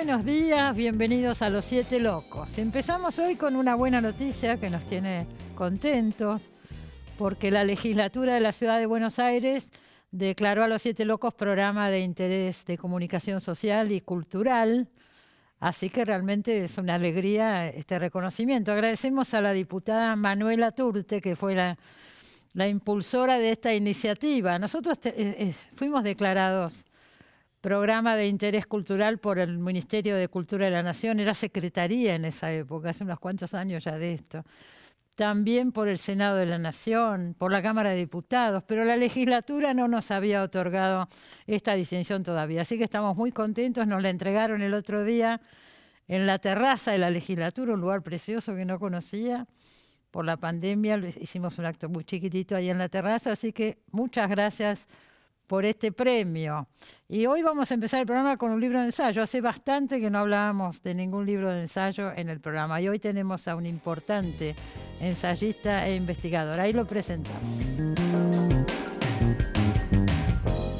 buenos días, bienvenidos a Los Siete Locos. Empezamos hoy con una buena noticia que nos tiene contentos, porque la legislatura de la Ciudad de Buenos Aires declaró a Los Siete Locos programa de interés de comunicación social y cultural, así que realmente es una alegría este reconocimiento. Agradecemos a la diputada Manuela Turte, que fue la impulsora de esta iniciativa. Nosotros fuimos declarados programa de interés cultural por el Ministerio de Cultura de la Nación, era secretaría en esa época, hace unos cuantos años ya de esto. También por el Senado de la Nación, por la Cámara de Diputados, pero la legislatura no nos había otorgado esta distinción todavía. Así que estamos muy contentos, nos la entregaron el otro día en la terraza de la legislatura, un lugar precioso que no conocía. Por la pandemia hicimos un acto muy chiquitito ahí en la terraza, así que muchas gracias por este premio. Y hoy vamos a empezar el programa con un libro de ensayo. Hace bastante que no hablábamos de ningún libro de ensayo en el programa y hoy tenemos a un importante ensayista e investigador. Ahí lo presentamos.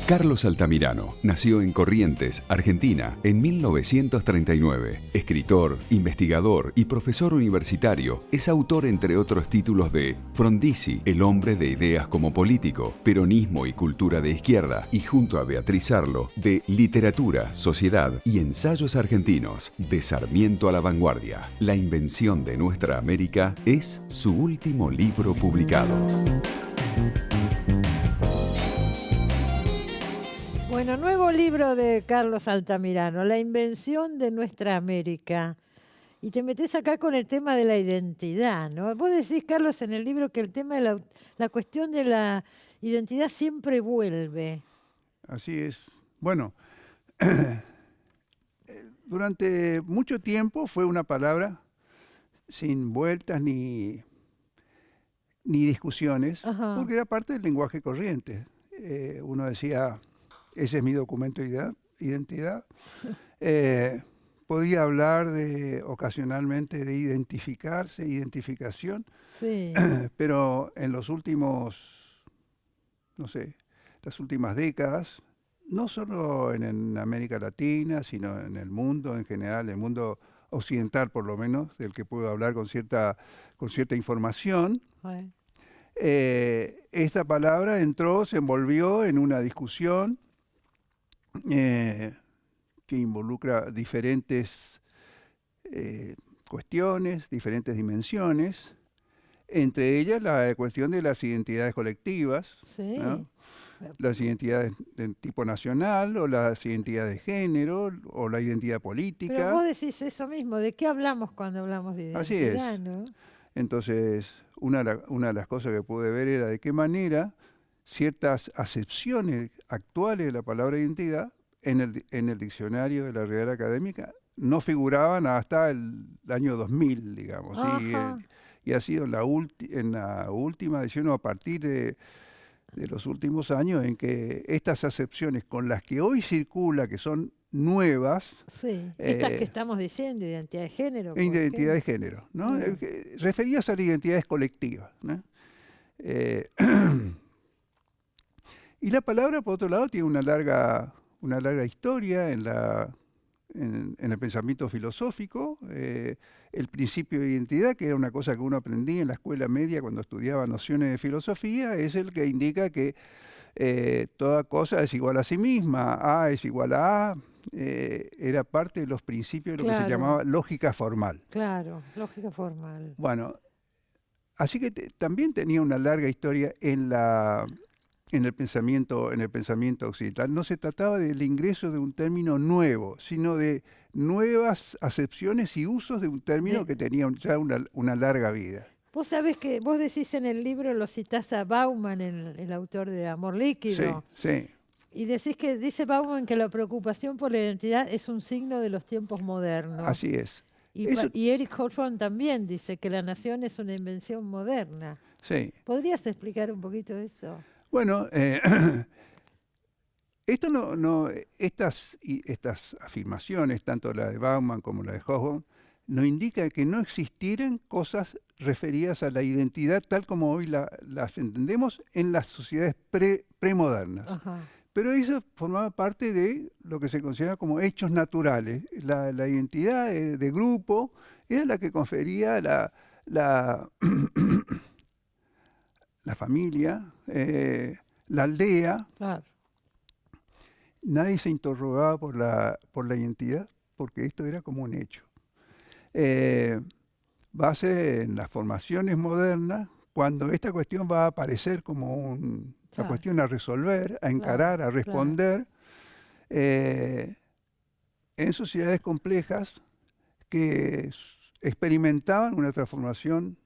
Carlos Altamirano nació en Corrientes, Argentina, en 1939. Escritor, investigador y profesor universitario, es autor, entre otros títulos, de Frondizi, el hombre de ideas como político, Peronismo y cultura de izquierda, y junto a Beatriz Arlo, de Literatura, Sociedad y Ensayos argentinos, de Sarmiento a la vanguardia. La invención de nuestra América es su último libro publicado. Bueno, nuevo libro de Carlos Altamirano, La invención de nuestra América. Y te metés acá con el tema de la identidad, ¿no? Vos decís, Carlos, en el libro que el tema de la cuestión de la identidad siempre vuelve. Así es. Bueno, durante mucho tiempo fue una palabra sin vueltas ni discusiones, Ajá. porque era parte del lenguaje corriente. Uno decía, ese es mi documento de identidad. Podía hablar ocasionalmente de identificarse, identificación, Sí. pero en los últimos, no sé, las últimas décadas, no solo en América Latina, sino en el mundo en general, el mundo occidental por lo menos, del que puedo hablar con cierta información, esta palabra se envolvió en una discusión que involucra diferentes cuestiones, diferentes dimensiones, entre ellas la cuestión de las identidades colectivas, Sí. ¿no? Las identidades de tipo nacional, o las identidades de género, o la identidad política. Pero vos decís eso mismo, ¿de qué hablamos cuando hablamos de identidad? Así es. ¿No? Entonces, una de las cosas que pude ver era de qué manera ciertas acepciones actuales de la palabra identidad en el diccionario de la Real Académica no figuraban hasta el año 2000, digamos. Y ha sido en la última edición, o a partir de los últimos años, en que estas acepciones con las que hoy circula, que son nuevas... Sí, estas que estamos diciendo, identidad de género. Identidad de género, ¿no? Referidas a las identidades colectivas, ¿no? Y la palabra, por otro lado, tiene una larga historia en el pensamiento filosófico. El principio de identidad, que era una cosa que uno aprendía en la escuela media cuando estudiaba nociones de filosofía, es el que indica que toda cosa es igual a sí misma, A es igual a A. Era parte de los principios de lo que se llamaba lógica formal. Claro, lógica formal. Bueno, así que también tenía una larga historia en el pensamiento occidental. No se trataba del ingreso de un término nuevo, sino de nuevas acepciones y usos de un término que tenía ya una larga vida. Vos sabés que vos decís en el libro, lo citás a Bauman, el autor de Amor Líquido. Sí. Y decís que dice Bauman que la preocupación por la identidad es un signo de los tiempos modernos. Así es. Y Eric Hobsbawm también dice que la nación es una invención moderna. Sí. ¿Podrías explicar un poquito eso? Bueno, estas afirmaciones, tanto la de Bauman como la de Hobsbawm, nos indican que no existieran cosas referidas a la identidad tal como hoy las entendemos en las sociedades premodernas. Ajá. pero eso formaba parte de lo que se considera como hechos naturales. La identidad de grupo era la que confería la familia, la aldea. Claro. Nadie se interrogaba por la identidad, porque esto era como un hecho. Base en las formaciones modernas, cuando esta cuestión va a aparecer como una cuestión a resolver, a encarar, a responder, en sociedades complejas que experimentaban una transformación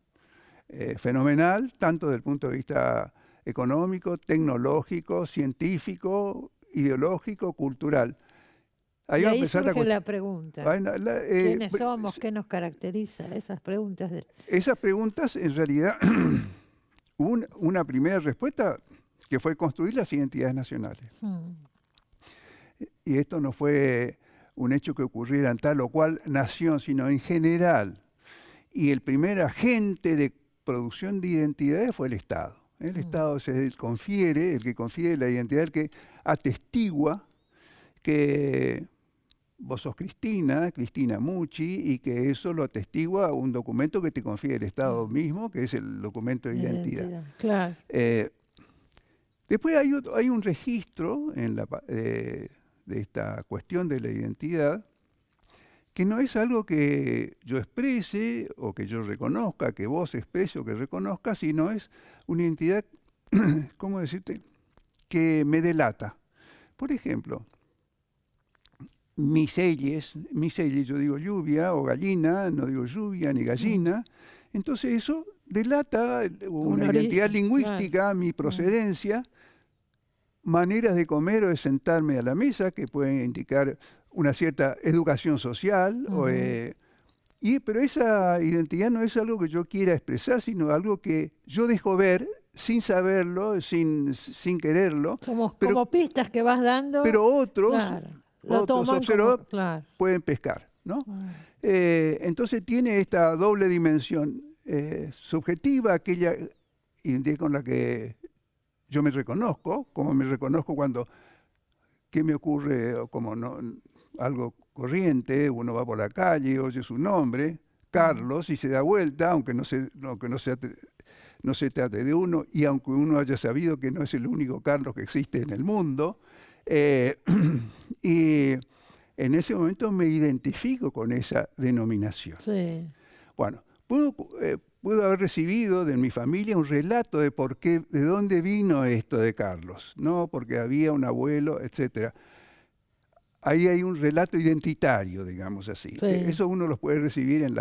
fenomenal, tanto desde el punto de vista económico, tecnológico, científico, ideológico, cultural. Ahí surge la pregunta. ¿Quiénes somos? ¿Qué nos caracteriza? Esas preguntas. Esas preguntas, en realidad, hubo una primera respuesta que fue construir las identidades nacionales. Y esto no fue un hecho que ocurriera en tal o cual nación, sino en general. Y el primer agente de producción de identidades fue el Estado. El Estado es el que confiere la identidad, el que atestigua que vos sos Cristina Mucci, y que eso lo atestigua un documento que te confiere el Estado mismo, que es el documento de identidad. Claro. Después hay un registro de esta cuestión de la identidad, que no es algo que yo exprese o que yo reconozca, que vos exprese o que reconozcas, sino es una identidad, ¿cómo decirte?, que me delata. Por ejemplo, mis selles, yo digo lluvia o gallina, no digo lluvia ni gallina, entonces eso delata una identidad lingüística, mi procedencia, maneras de comer o de sentarme a la mesa que pueden indicar una cierta educación social, pero esa identidad no es algo que yo quiera expresar, sino algo que yo dejo ver sin saberlo, sin quererlo. Somos como pistas que vas dando. Pero otros observadores pueden pescar, ¿no? Entonces tiene esta doble dimensión subjetiva, aquella identidad con la que yo me reconozco, como me reconozco cuando, ¿qué me ocurre? Como algo corriente, uno va por la calle, oye su nombre, Carlos, y se da vuelta, aunque no se trate de uno, y aunque uno haya sabido que no es el único Carlos que existe en el mundo, y en ese momento me identifico con esa denominación. Sí. Bueno, puedo haber recibido de mi familia un relato de de dónde vino esto de Carlos, ¿no? Porque había un abuelo, etcétera. Ahí hay un relato identitario, digamos así. Sí. Eso uno lo puede recibir en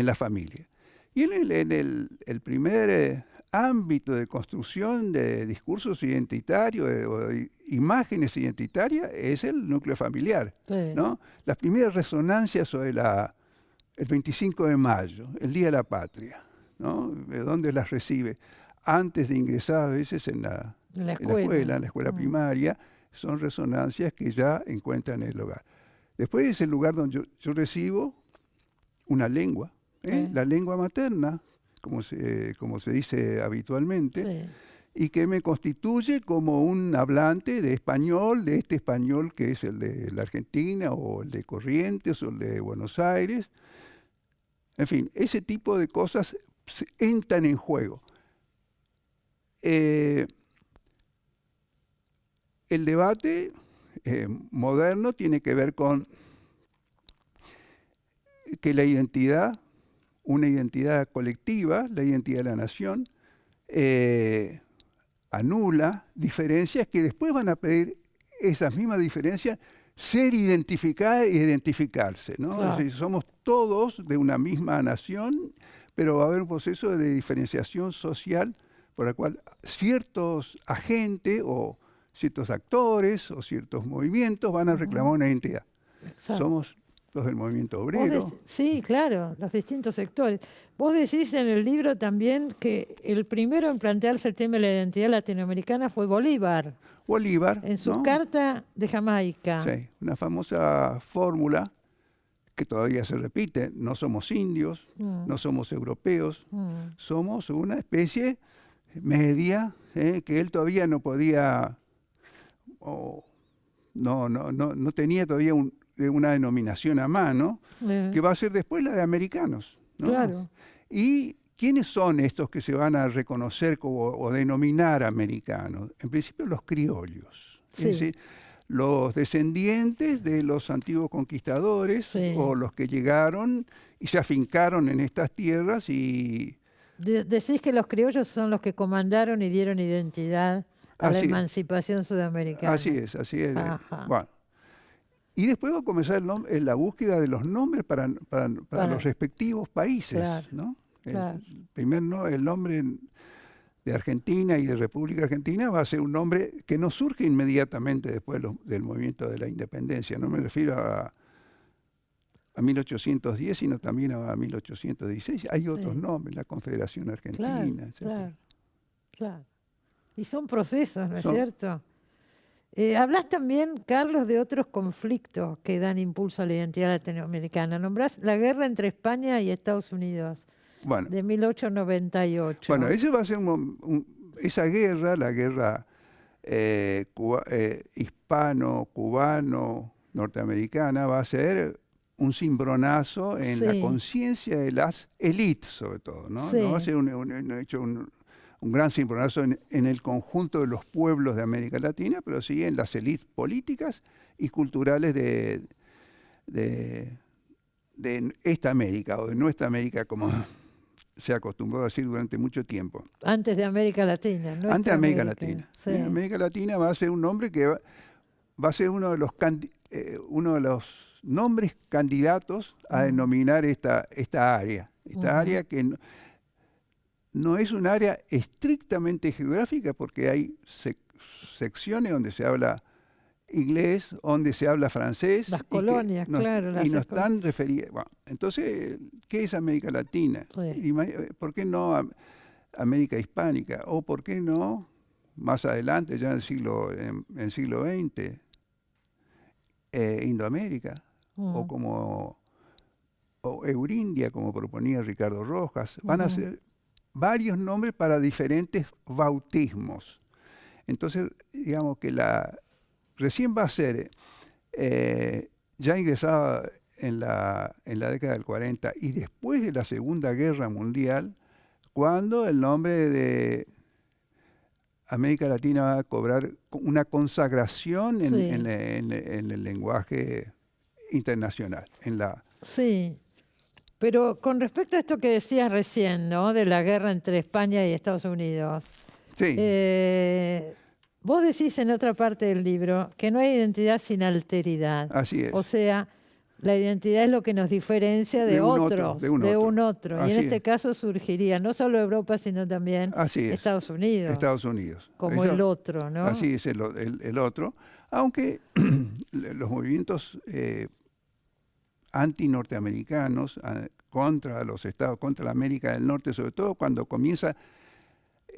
la familia. Y en el primer ámbito de construcción de discursos identitarios o de imágenes identitarias es el núcleo familiar, ¿no? Las primeras resonancias sobre el 25 de mayo, el Día de la Patria, ¿no? ¿De dónde las recibe? Antes de ingresar a veces en la escuela primaria, son resonancias que ya encuentran en el hogar. Después es el lugar donde yo recibo una lengua, la lengua materna, como se dice habitualmente, y que me constituye como un hablante de este español que es el de la Argentina, o el de Corrientes, o el de Buenos Aires. En fin, ese tipo de cosas entran en juego. El debate moderno tiene que ver con que la identidad, una identidad colectiva, la identidad de la nación, anula diferencias que después van a pedir esas mismas diferencias ser identificadas e identificarse, ¿no? Claro. Es decir, somos todos de una misma nación, pero va a haber un proceso de diferenciación social por el cual ciertos agentes o ciertos actores o ciertos movimientos van a reclamar una identidad. Exacto. Somos los del movimiento obrero. Sí, claro, los distintos sectores. Vos decís en el libro también que el primero en plantearse el tema de la identidad latinoamericana fue Bolívar. Bolívar, en su ¿no? Carta de Jamaica. Sí, una famosa fórmula que todavía se repite: no somos indios, no somos europeos, somos una especie media, que él todavía no podía no tenía todavía una denominación a mano, que va a ser después la de americanos, ¿no? Claro. ¿Y quiénes son estos que se van a reconocer o denominar americanos? En principio los criollos, Sí. es decir, los descendientes de los antiguos conquistadores, Sí. o los que llegaron y se afincaron en estas tierras y... Decís que los criollos son los que comandaron y dieron identidad a la Así es. emancipación sudamericana. Así es, así es. Ajá. Bueno. Y después va a comenzar la búsqueda de los nombres para los respectivos países, Claro, ¿no? claro. Primero, el nombre de Argentina y de República Argentina va a ser un nombre que no surge inmediatamente después del movimiento de la independencia. No me refiero a 1810, sino también a 1816. Hay otros nombres, la Confederación Argentina, etc. Claro, claro. Y son procesos, ¿no es Son- cierto? Hablas también, Carlos, de otros conflictos que dan impulso a la identidad latinoamericana. Nombrás la guerra entre España y Estados Unidos Bueno, de 1898. bueno, ese va a ser esa guerra, la guerra hispano-cubano-norteamericana, va a ser un cimbronazo en la Sí. conciencia de las élites, sobre todo, ¿no? Sí. No va a ser un gran cimbronazo en el conjunto de los pueblos de América Latina, pero sí en las élites políticas y culturales de esta América, o de nuestra América, como se acostumbró a decir durante mucho tiempo. Antes de América Latina. nuestra Antes de América Latina. Sí. América Latina va a ser un nombre que va a ser uno de los nombres candidatos a denominar esta área. Esta área que no es un área estrictamente geográfica, porque hay secciones donde se habla inglés, donde se habla francés. Las y que colonias, claro, las Y no escuelas. están referidas. Bueno, entonces, ¿qué es América Latina? Sí. ¿Por qué no América Hispánica? ¿O por qué no, más adelante, ya en el siglo XX, Indoamérica? O Eurindia, como proponía Ricardo Rojas. Van a ser varios nombres para diferentes bautismos. Entonces, digamos que recién va a ser, ya ingresada en la década del 40 y después de la Segunda Guerra Mundial, cuando el nombre de América Latina va a cobrar una consagración Sí. en el lenguaje internacional. Sí, pero con respecto a esto que decías recién, ¿no? De la guerra entre España y Estados Unidos. Sí, Vos decís en otra parte del libro que no hay identidad sin alteridad. así es. O sea, la identidad es lo que nos diferencia de De un otros, otro, de un otro. Y en Así este es. caso surgiría no solo Europa, sino también Así es. Estados Unidos, Estados Unidos. como Eso- el otro, ¿no? Así es el otro. Aunque los movimientos anti-norteamericanos contra los estados, contra la América del Norte, sobre todo cuando comienza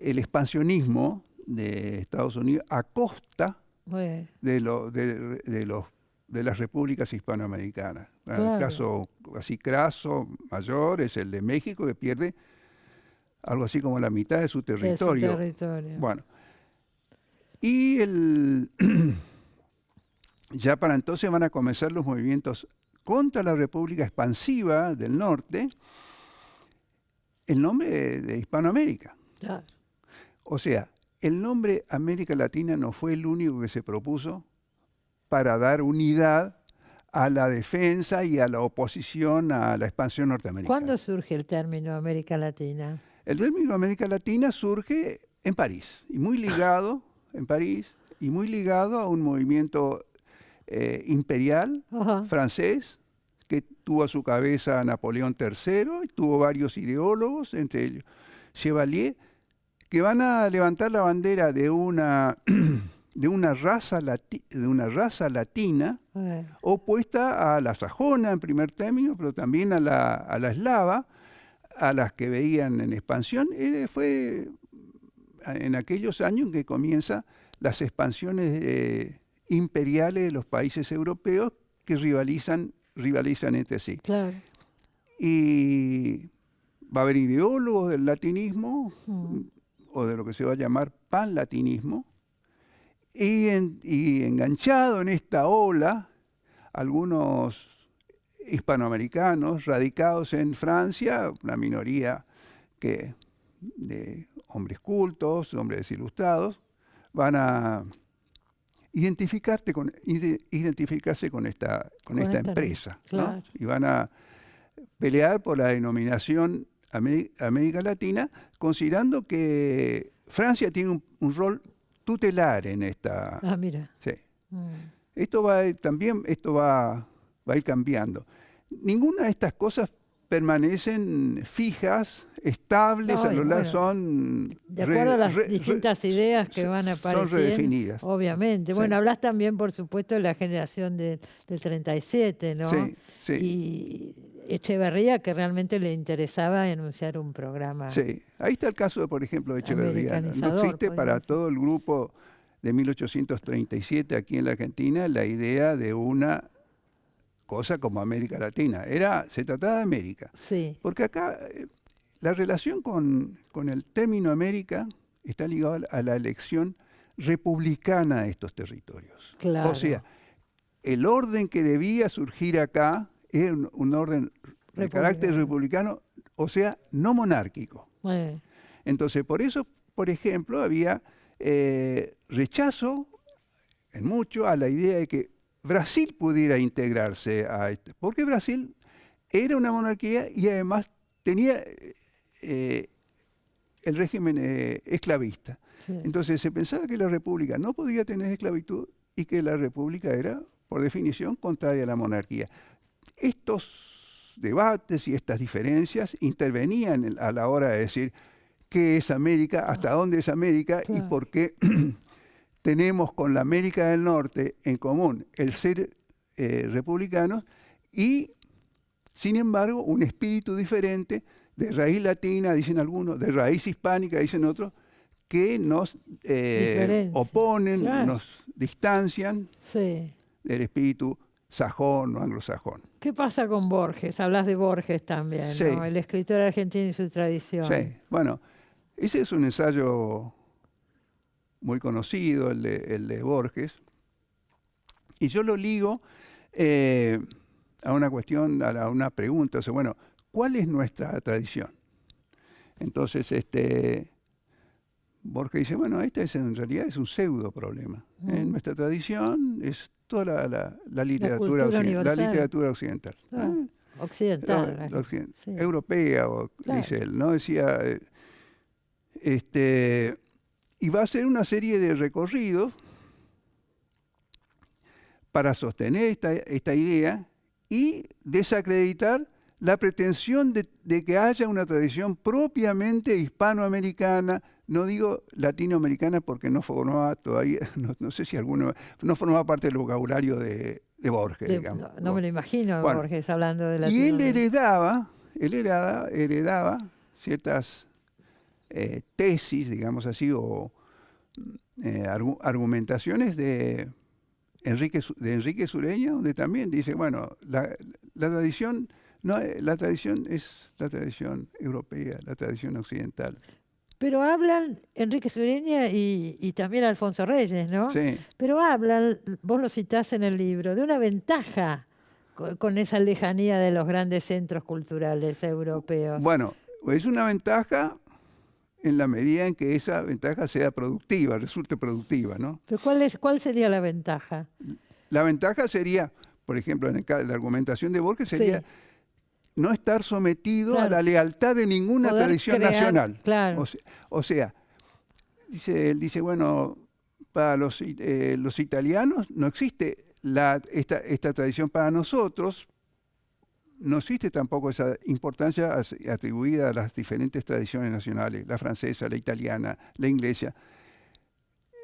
el expansionismo de Estados Unidos a costa Bueno, de las repúblicas hispanoamericanas. Claro. El caso así craso, mayor, es el de México, que pierde algo así como la mitad de su de su territorio. territorio. Bueno, y ya para entonces van a comenzar los movimientos contra la República Expansiva del Norte, el nombre de Hispanoamérica. Claro. O sea, el nombre América Latina no fue el único que se propuso para dar unidad a la defensa y a la oposición a la expansión norteamericana. ¿Cuándo surge el término América Latina? El término América Latina surge en París, y muy ligado en París, y muy ligado a un movimiento imperial Ajá. francés que tuvo a su cabeza a Napoleón III y tuvo varios ideólogos, entre ellos Chevalier, que van a levantar la bandera de una raza latina Bueno, opuesta a la sajona en primer término, pero también a la eslava, a las que veían en expansión. Fue en aquellos años en que comienzan las expansiones imperiales de los países europeos que rivalizan entre sí. claro. Y va a haber ideólogos del latinismo, o de lo que se va a llamar panlatinismo, Y enganchado en esta ola, algunos hispanoamericanos radicados en Francia, una minoría de hombres cultos, hombres ilustrados, van a identificarse con esta empresa, claro. ¿no? Y van a pelear por la denominación América Latina, considerando que Francia tiene un rol tutelar en esta. Ah, mira. Sí. Mm. Esto va a ir cambiando. Ninguna de estas cosas permanecen fijas, estables, No, a lo y largo bueno, son De acuerdo a las distintas ideas que van apareciendo. son redefinidas. Obviamente. Sí. Bueno, hablas también, por supuesto, de la generación del 37, ¿no? Sí, sí. Y Echeverría, que realmente le interesaba enunciar un programa. Sí, ahí está el caso, por ejemplo, de Echeverría. No Americanizador, existe para podemos decir. todo el grupo de 1837 aquí en la Argentina la idea de una cosa como América Latina. Se trataba de América. Sí, Porque acá la relación con el término América está ligada a la elección republicana de estos territorios. claro. O sea, el orden que debía surgir acá es un orden de carácter republicano, o sea, no monárquico. Entonces, por eso, por ejemplo, había rechazo en mucho a la idea de que Brasil pudiera integrarse a esto, porque Brasil era una monarquía y además tenía el régimen esclavista. Sí. Entonces se pensaba que la república no podía tener esclavitud y que la república era, por definición, contraria a la monarquía. Estos debates y estas diferencias intervenían a la hora de decir qué es América, hasta dónde es América y por qué tenemos con la América del Norte en común el ser republicanos y, sin embargo, un espíritu diferente de raíz latina, dicen algunos, de raíz hispánica, dicen otros, que nos oponen, nos distancian del espíritu sajón o anglosajón. ¿Qué pasa con Borges? Hablas de Borges también, Sí. ¿no? El escritor argentino y su tradición. Sí, bueno, ese es un ensayo muy conocido, el de Borges, y yo lo ligo a una cuestión, a una pregunta, o sea, bueno, ¿cuál es nuestra tradición? Entonces, Borges dice, bueno, en realidad es un pseudo problema. Nuestra tradición es toda la literatura occidental. Occidental. Europea, dice él, ¿no? Decía, y va a hacer una serie de recorridos para sostener esta idea y desacreditar la pretensión de que haya una tradición propiamente hispanoamericana, no digo latinoamericana porque no formaba todavía, no sé si alguno, no formaba parte del vocabulario de Borges, digamos. No me lo imagino, bueno, Borges hablando de Latinoamérica. Y él heredaba ciertas tesis, digamos así, o argumentaciones de Enrique Sureña, donde también dice, bueno, la tradición es la tradición europea, la tradición occidental. Pero hablan Enrique Sureña y también Alfonso Reyes, ¿no? Sí. Pero hablan, vos lo citás en el libro, de una ventaja con esa lejanía de los grandes centros culturales europeos. Bueno, es una ventaja en la medida en que esa ventaja sea productiva, resulte productiva, ¿no? ¿Pero cuál sería la ventaja? La ventaja sería, por ejemplo, en la argumentación de Borges sería no estar sometido a la lealtad de ninguna tradición nacional. Claro. O sea, él dice, bueno, para los italianos no existe esta tradición, para nosotros no existe tampoco esa importancia atribuida a las diferentes tradiciones nacionales, la francesa, la italiana, la inglesa.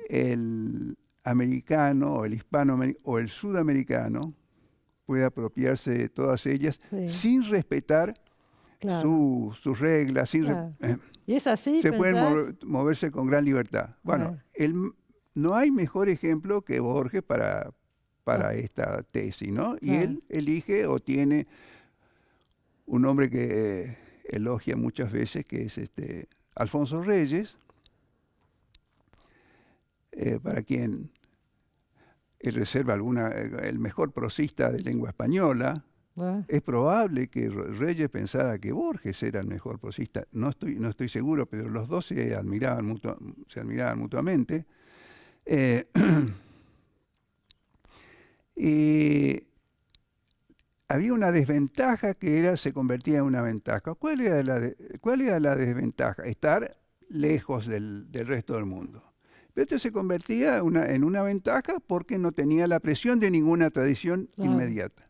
El americano o el hispanoamericano o el sudamericano puede apropiarse de todas ellas sin respetar sus reglas, ¿Y es así? Se pueden moverse con gran libertad. Bueno, no hay mejor ejemplo que Borges para esta tesis, ¿no? Y él elige o tiene un hombre que elogia muchas veces, que es Alfonso Reyes, para quien él reserva el mejor prosista de lengua española. Bueno, Es probable que Reyes pensara que Borges era el mejor prosista. No estoy seguro, pero los dos se admiraban mutuamente. Y había una desventaja que se convertía en una ventaja. ¿Cuál era la desventaja? Estar lejos del resto del mundo. Pero esto se convertía en una ventaja porque no tenía la presión de ninguna tradición Claro. inmediata.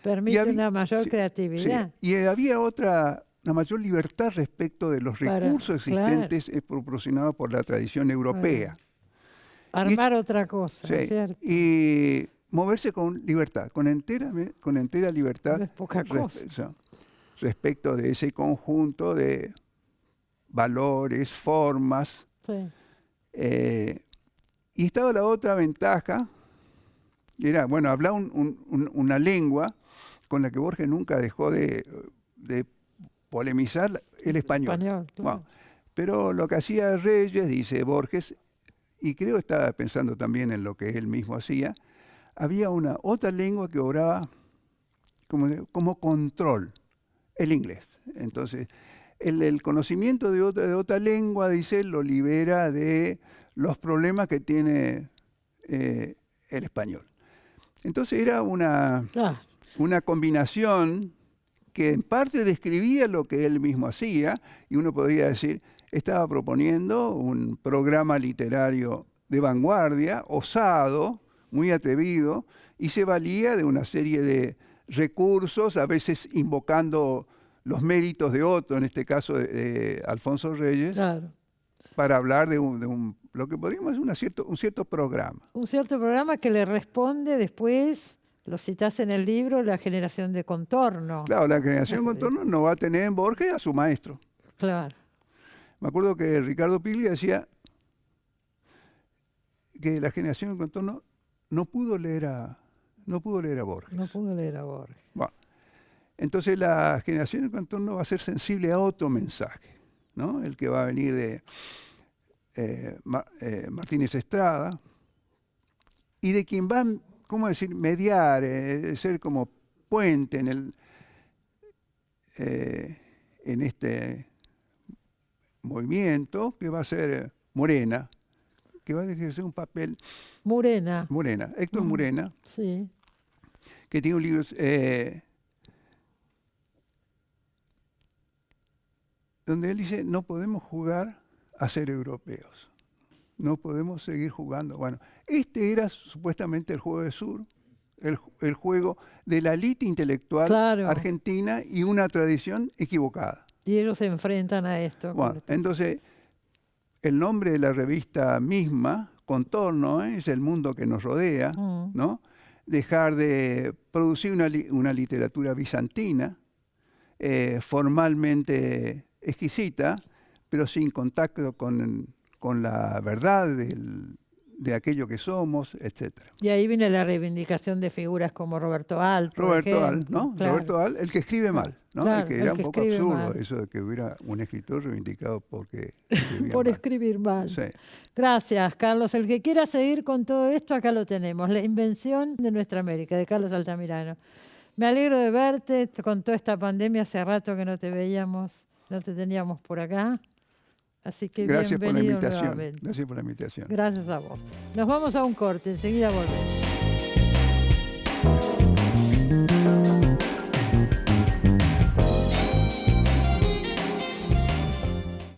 permite había- una mayor sí, creatividad. Sí, y había una mayor libertad respecto de los Para- recursos existentes proporcionados por la tradición europea. Armar otra cosa, Sí, ¿cierto? y moverse con libertad, con entera libertad No es poca cosa. respecto de ese conjunto de valores, formas. Sí. Y estaba la otra ventaja, que era, bueno, hablar una lengua con la que Borges nunca dejó de polemizar, el español. Español, claro. Bueno, pero lo que hacía Reyes, dice Borges, y creo estaba pensando también en lo que él mismo hacía, había otra lengua que obraba como control, el inglés. Entonces, el conocimiento de otra lengua, dice, lo libera de los problemas que tiene el español. Entonces era Claro. una combinación que en parte describía lo que él mismo hacía, y uno podría decir, estaba proponiendo un programa literario de vanguardia, osado, muy atrevido, y se valía de una serie de recursos, a veces invocando los méritos de otro, en este caso de Alfonso Reyes, Claro. para hablar de lo que podríamos decir un cierto programa. Un cierto programa que le responde después, lo citás en el libro, la generación de contorno. Claro, la generación contorno no va a tener en Borges a su maestro. Claro. Me acuerdo que Ricardo Piglia decía que la generación contorno no pudo leer a Borges. No pudo leer a Borges. Bueno, entonces la generación de contorno va a ser sensible a otro mensaje, ¿no? El que va a venir de Martínez Estrada, y de quien va, ¿cómo decir?, mediar, ser como puente en este movimiento, que va a ser Morena, que va a ejercer un papel. Morena. Héctor Morena, Sí. que tiene un libro donde él dice, no podemos jugar a ser europeos, no podemos seguir jugando. Bueno, este era supuestamente el juego de Sur, el juego de la élite intelectual Claro. argentina y una tradición equivocada. Y ellos se enfrentan a esto. Bueno, entonces, el nombre de la revista misma, Contorno, es el mundo que nos rodea, ¿no? Dejar de producir una literatura bizantina, formalmente exquisita, pero sin contacto con la verdad de aquello que somos, etc. Y ahí viene la reivindicación de figuras como Roberto Al, por Roberto Al, ejemplo. ¿no? Claro. Roberto Al, el que escribe mal, ¿no? Claro, que era el que un poco escribe absurdo mal. eso de que hubiera un escritor reivindicado porque escribía Por mal. escribir mal. Sí. Gracias, Carlos. El que quiera seguir con todo esto, acá lo tenemos. La invención de nuestra América, de Carlos Altamirano. Me alegro de verte con toda esta pandemia. Hace rato que no te veíamos, no te teníamos por acá. Así que Gracias por la bienvenido invitación. nuevamente. Gracias por la invitación. Gracias a vos. Nos vamos a un corte, enseguida volvemos.